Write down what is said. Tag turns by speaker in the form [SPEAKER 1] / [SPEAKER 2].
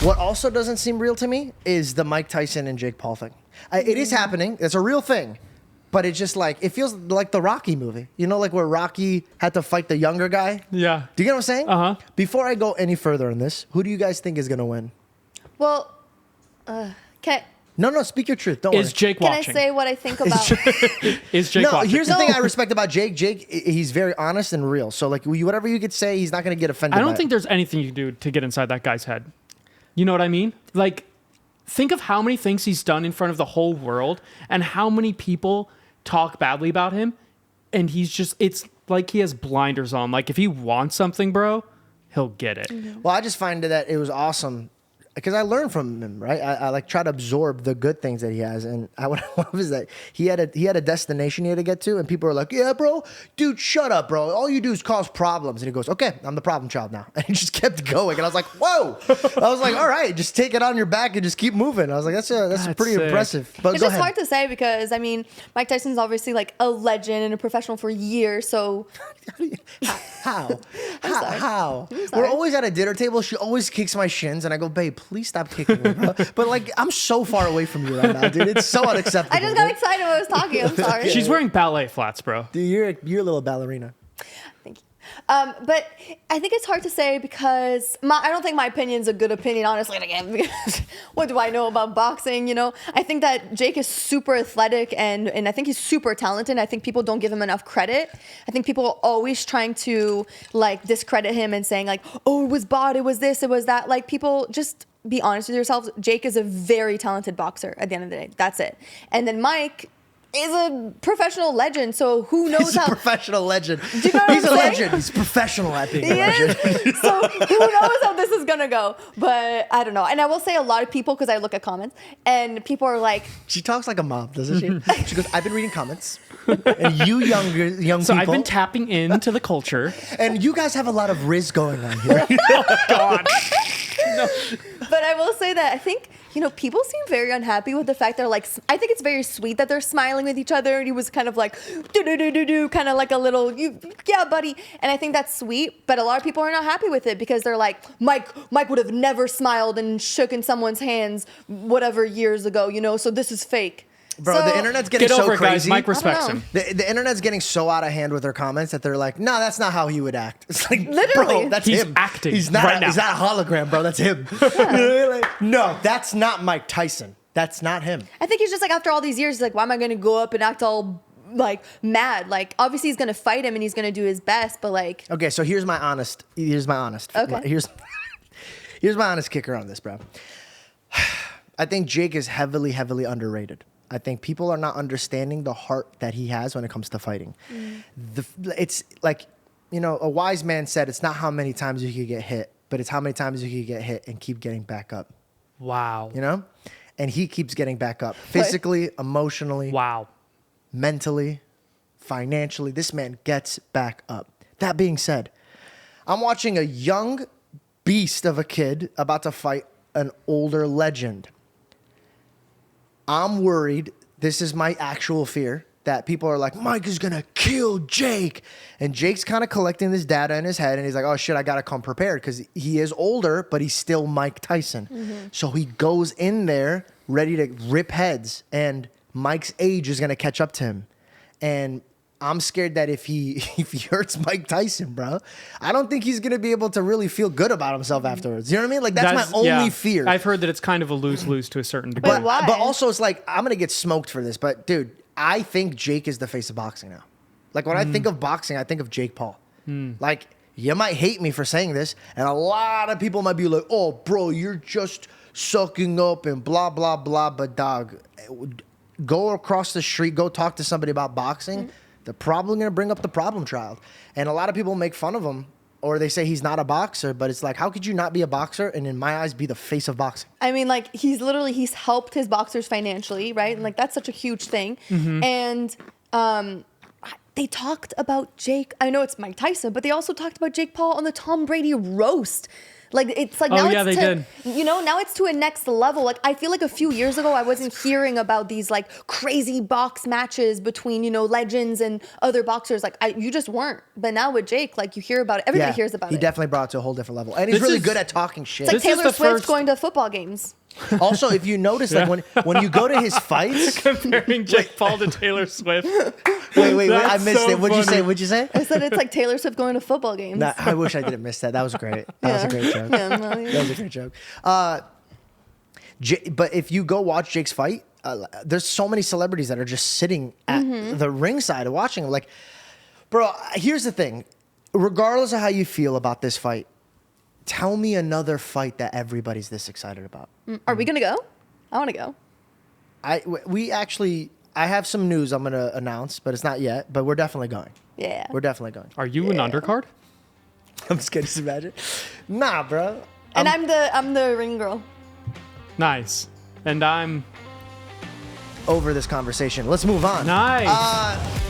[SPEAKER 1] What also doesn't seem real to me is the Mike Tyson and Jake Paul thing. It is happening. It's a real thing. But it's just like, it feels like the Rocky movie. You know, like where Rocky had to fight the younger guy?
[SPEAKER 2] Yeah.
[SPEAKER 1] Do you get what I'm saying?
[SPEAKER 2] Uh-huh.
[SPEAKER 1] Before I go any further on this, who do you guys think is going to win?
[SPEAKER 3] Well, can
[SPEAKER 1] No, speak your truth. Don't
[SPEAKER 2] Is
[SPEAKER 1] worry.
[SPEAKER 2] Jake
[SPEAKER 3] I
[SPEAKER 2] watching?
[SPEAKER 3] say what I think about?
[SPEAKER 2] Is Jake
[SPEAKER 1] No,
[SPEAKER 2] watching?
[SPEAKER 1] here's the thing I respect about Jake. Jake, he's very honest and real. So, like, whatever you could say, he's not going to get offended
[SPEAKER 2] I don't
[SPEAKER 1] by
[SPEAKER 2] think
[SPEAKER 1] it.
[SPEAKER 2] there's anything you can do to get inside that guy's head. You know what I mean? Like, think of how many things he's done in front of the whole world and how many people talk badly about him. And he's just, it's like he has blinders on. Like, if he wants something, bro, he'll get it.
[SPEAKER 3] Mm-hmm.
[SPEAKER 1] Well, I just find that it was awesome because I learned from him, right? I like try to absorb the good things that he has, and what I love is that he had a destination he had to get to, and people are like, "Yeah, bro, dude, shut up, bro. All you do is cause problems." And he goes, "Okay, I'm the problem child now," and he just kept going, and I was like, "Whoa!" I was like, "All right, just take it on your back and just keep moving." I was like, "That's pretty
[SPEAKER 2] sick.
[SPEAKER 1] impressive." But
[SPEAKER 3] It's
[SPEAKER 1] go
[SPEAKER 3] just
[SPEAKER 1] ahead.
[SPEAKER 3] hard to say because I mean, Mike Tyson's obviously like a legend and a professional for years. So
[SPEAKER 1] How?
[SPEAKER 3] sorry.
[SPEAKER 1] How?
[SPEAKER 3] I'm sorry.
[SPEAKER 1] We're always at a dinner table. She always kicks my shins, and I go, "Babe, please stop kicking me, bro." But like, I'm so far away from you right now, dude. It's so unacceptable.
[SPEAKER 3] I just got
[SPEAKER 1] dude.
[SPEAKER 3] excited when I was talking. I'm sorry.
[SPEAKER 2] She's wearing ballet flats, bro.
[SPEAKER 1] Dude, you're a little ballerina.
[SPEAKER 3] Thank you. But I think it's hard to say because I don't think my opinion's a good opinion, honestly. And again, because what do I know about boxing? You know, I think that Jake is super athletic and I think he's super talented. I think people don't give him enough credit. I think people are always trying to like discredit him and saying like, oh, it was bought, it was this, it was that. Like people just be honest with yourselves. Jake is a very talented boxer at the end of the day. That's it. And then Mike is a professional legend, so who knows
[SPEAKER 1] He's
[SPEAKER 3] how
[SPEAKER 1] a professional legend.
[SPEAKER 3] you know what
[SPEAKER 1] He's
[SPEAKER 3] I'm
[SPEAKER 1] a
[SPEAKER 3] saying?
[SPEAKER 1] legend. He's professional at being
[SPEAKER 3] He
[SPEAKER 1] a legend.
[SPEAKER 3] is. So who knows how this is gonna go? But I don't know. And I will say a lot of people, because I look at comments, and people are like,
[SPEAKER 1] She talks like a mom, doesn't she? She goes, "I've been reading comments, and you young
[SPEAKER 2] So
[SPEAKER 1] people,
[SPEAKER 2] I've been tapping into the culture.
[SPEAKER 1] and you guys have a lot of riz going on here."
[SPEAKER 2] God.
[SPEAKER 3] but I will say that I think, you know, people seem very unhappy with the fact they're like, I think it's very sweet that they're smiling with each other. And he was kind of like, do, kind of like a little, yeah, buddy. And I think that's sweet. But a lot of people are not happy with it because they're like, Mike would have never smiled and shook in someone's hands whatever years ago, you know, so this is fake.
[SPEAKER 1] Bro,
[SPEAKER 3] So-
[SPEAKER 1] the internet's getting
[SPEAKER 2] Get
[SPEAKER 1] so
[SPEAKER 2] over it, guys.
[SPEAKER 1] crazy.
[SPEAKER 2] Mike respects
[SPEAKER 3] know.
[SPEAKER 2] him.
[SPEAKER 1] The internet's getting so out of hand with their comments that they're like, "No, that's not how he would act." It's like,
[SPEAKER 3] Literally.
[SPEAKER 1] bro, that's
[SPEAKER 2] He's
[SPEAKER 1] him.
[SPEAKER 2] acting
[SPEAKER 1] He's not.
[SPEAKER 2] right now.
[SPEAKER 1] He's not a hologram, bro. That's him. Like, no, that's not Mike Tyson. That's not him.
[SPEAKER 3] I think he's just like, after all these years, he's like, why am I going to go up and act all like mad? Like, obviously he's going to fight him and he's going to do his best, but like,
[SPEAKER 1] Okay, so here's my honest.
[SPEAKER 3] Okay.
[SPEAKER 1] Here's my honest kicker on this, bro. I think Jake is heavily underrated. I think people are not understanding the heart that he has when it comes to fighting. It's like, you know, a wise man said, it's not how many times you could get hit, but it's how many times you could get hit and keep getting back up.
[SPEAKER 2] Wow.
[SPEAKER 1] You know? And he keeps getting back up physically, emotionally,
[SPEAKER 2] Wow.
[SPEAKER 1] mentally, financially. This man gets back up. That being said, I'm watching a young beast of a kid about to fight an older legend. I'm worried. This is my actual fear that people are like, Mike is going to kill Jake. And Jake's kind of collecting this data in his head. And he's like, oh, shit, I got to come prepared because he is older, but he's still Mike Tyson.
[SPEAKER 3] Mm-hmm.
[SPEAKER 1] So he goes in there ready to rip heads. And Mike's age is going to catch up to him. And I'm scared that if he hurts Mike Tyson, bro, I don't think he's going to be able to really feel good about himself afterwards. You know what I mean? Like, that's my only fear.
[SPEAKER 2] I've heard that it's kind of a lose-lose to a certain degree.
[SPEAKER 3] But why?
[SPEAKER 1] But also, it's like, I'm going to get smoked for this. But, dude, I think Jake is the face of boxing now. Like, when I think of boxing, I think of Jake Paul. Like, you might hate me for saying this, and a lot of people might be like, oh, bro, you're just sucking up and blah, blah, blah. But, dog, go across the street, go talk to somebody about boxing. They're probably going to bring up the problem child. And a lot of people make fun of him, or they say he's not a boxer, but it's like, how could you not be a boxer and in my eyes be the face of boxing?
[SPEAKER 3] I mean, like, he's helped his boxers financially, right? And like, that's such a huge thing. And they talked about Jake. I know it's Mike Tyson, but they also talked about Jake Paul on the Tom Brady roast. Like it's like
[SPEAKER 2] Oh,
[SPEAKER 3] now
[SPEAKER 2] yeah,
[SPEAKER 3] it's
[SPEAKER 2] they
[SPEAKER 3] to,
[SPEAKER 2] did.
[SPEAKER 3] you know, now it's to a next level. Like I feel like a few years ago I wasn't hearing about these like crazy box matches between, you know, legends and other boxers. Like you just weren't. But now with Jake, like you hear about it. Everybody hears about
[SPEAKER 1] he
[SPEAKER 3] it.
[SPEAKER 1] definitely brought it to a whole different level. And he's
[SPEAKER 2] This
[SPEAKER 1] really
[SPEAKER 2] is-
[SPEAKER 1] good at talking shit.
[SPEAKER 3] It's like
[SPEAKER 2] This is
[SPEAKER 3] Taylor
[SPEAKER 2] the
[SPEAKER 3] Swift
[SPEAKER 2] first-
[SPEAKER 3] going to football games.
[SPEAKER 1] Also, if you notice, like when you go to his fights,
[SPEAKER 2] Comparing Jake Paul to Taylor Swift.
[SPEAKER 1] wait, I
[SPEAKER 2] That's
[SPEAKER 1] missed
[SPEAKER 2] so
[SPEAKER 1] it. What'd
[SPEAKER 2] funny.
[SPEAKER 1] you say?
[SPEAKER 3] I said it's like Taylor Swift going to football games.
[SPEAKER 1] Nah, I wish I didn't miss that. That was great. That was a great joke.
[SPEAKER 3] Yeah, no, yeah.
[SPEAKER 1] That was a great joke. But if you go watch Jake's fight, there's so many celebrities that are just sitting at the ringside watching him. Like, bro, here's the thing. Regardless of how you feel about this fight, tell me another fight that everybody's this excited about.
[SPEAKER 3] Are we gonna go? I want to go.
[SPEAKER 1] I have some news I'm gonna announce, but it's not yet. But we're definitely going.
[SPEAKER 3] Yeah.
[SPEAKER 1] We're definitely going.
[SPEAKER 2] Are you an undercard?
[SPEAKER 1] I'm just kidding. Just imagine. Nah, bro.
[SPEAKER 3] And I'm the ring girl.
[SPEAKER 2] Nice. And I'm
[SPEAKER 1] Over this conversation. Let's move on.
[SPEAKER 2] nice.